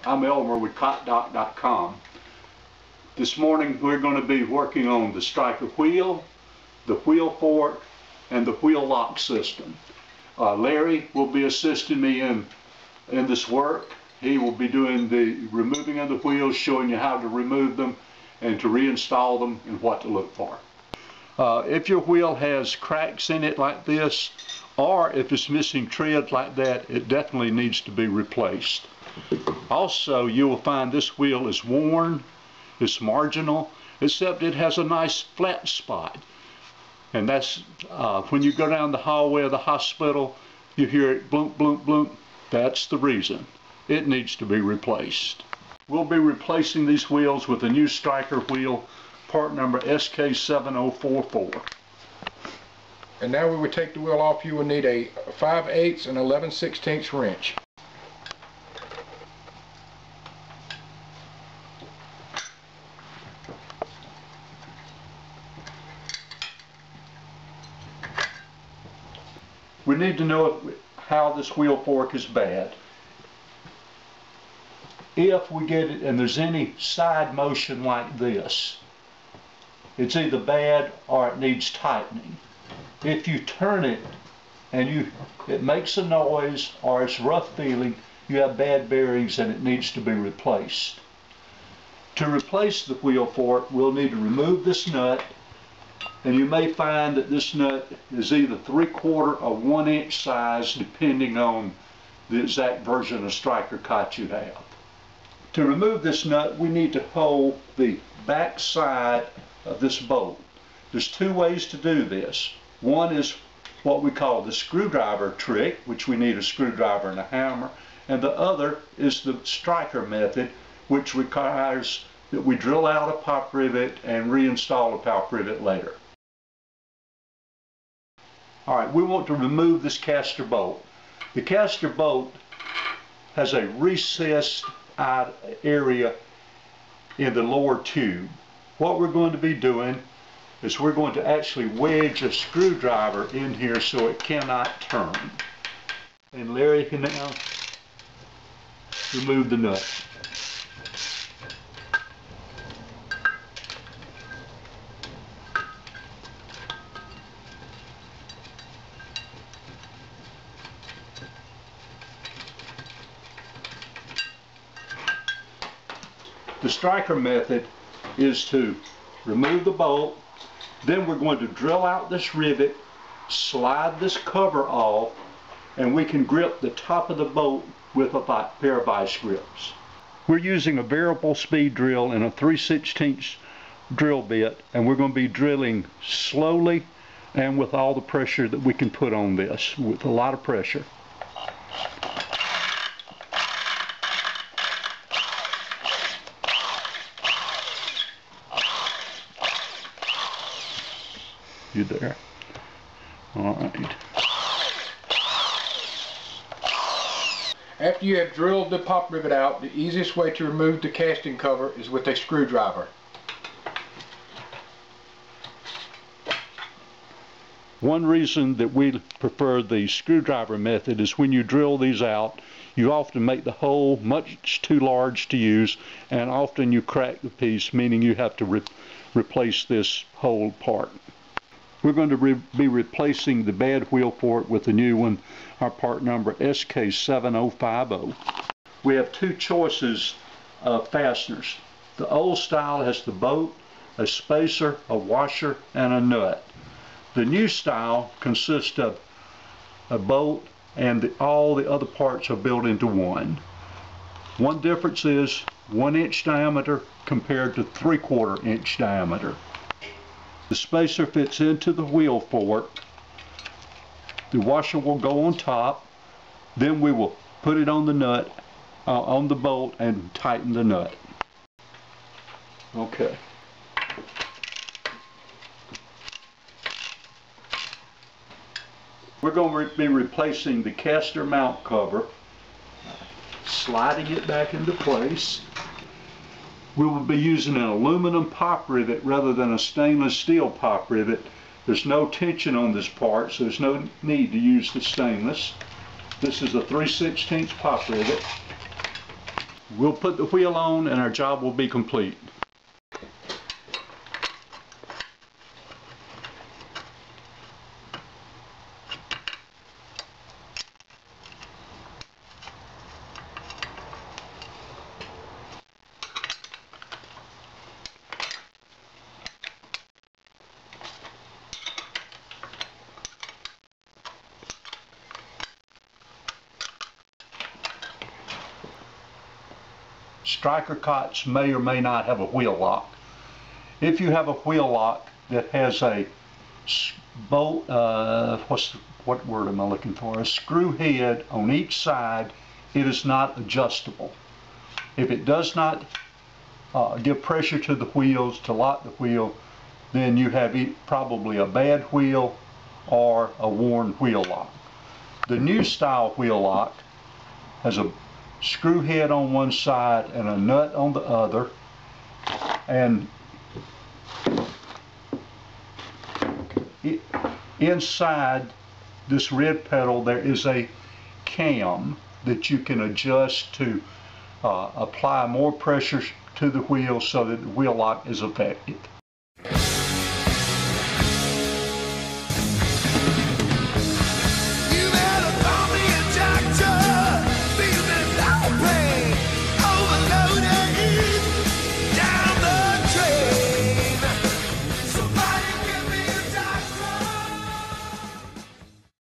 I'm Elmer with CotDoc.com. This morning we're going to be working on the Stryker wheel, the wheel fork, and the wheel lock system. Larry will be assisting me in this work. He will be doing the removing of the wheels, showing you how to remove them and to reinstall them and what to look for. If your wheel has cracks in it like this, or if it's missing tread like that, it definitely needs to be replaced. Also, you will find this wheel is worn, it's marginal, except it has a nice flat spot. And that's when you go down the hallway of the hospital, you hear it bloop, bloop, bloop. That's the reason. It needs to be replaced. We'll be replacing these wheels with a new Stryker wheel, part number SK7044. And now we would take the wheel off, you will need a 5/8 and 11/16 wrench. We need to know how this wheel fork is bad. If we get it and there's any side motion like this, it's either bad or it needs tightening. If you turn it and it makes a noise or it's rough feeling, you have bad bearings and it needs to be replaced. To replace the wheel fork, we'll need to remove this nut, and you may find that this nut is either 3/4 or 1 inch size, depending on the exact version of Stryker cot you have. To remove this nut, we need to hold the back side of this bolt. There's two ways to do this. One is what we call the screwdriver trick, which we need a screwdriver and a hammer, and the other is the Stryker method, which requires that we drill out a pop rivet and reinstall a pop rivet later. Alright, we want to remove this caster bolt. The caster bolt has a recessed area in the lower tube. What we're going to be doing is we're going to actually wedge a screwdriver in here so it cannot turn. And Larry can now remove the nut. The Stryker method is to remove the bolt, then we're going to drill out this rivet, slide this cover off, and we can grip the top of the bolt with a pair of vice grips. We're using a variable speed drill and a 3/16 drill bit, and we're going to be drilling slowly and with all the pressure that we can put on this, with a lot of pressure. You there? All right. After you have drilled the pop rivet out, the easiest way to remove the casting cover is with a screwdriver. One reason that we prefer the screwdriver method is when you drill these out, you often make the hole much too large to use, and often you crack the piece, meaning you have to replace this whole part. We're going to be replacing the bad wheel fork with a new one, our part number SK7050. We have two choices of fasteners. The old style has the bolt, a spacer, a washer, and a nut. The new style consists of a bolt and all the other parts are built into one. One difference is 1 inch diameter compared to 3/4 inch diameter. The spacer fits into the wheel fork. The washer will go on top. Then we will put it on the nut, on the bolt, and tighten the nut. Okay. We're going to be replacing the caster mount cover, sliding it back into place. We will be using an aluminum pop rivet rather than a stainless steel pop rivet. There's no tension on this part, so there's no need to use the stainless. This is a 3/16 pop rivet. We'll put the wheel on and our job will be complete. Stryker cots may or may not have a wheel lock. If you have a wheel lock that has a bolt, what word am I looking for? A screw head on each side, it is not adjustable. If it does not give pressure to the wheels to lock the wheel, then you have probably a bad wheel or a worn wheel lock. The new style wheel lock has a screw head on one side and a nut on the other, and inside this red pedal there is a cam that you can adjust to apply more pressure to the wheel so that the wheel lock is effective.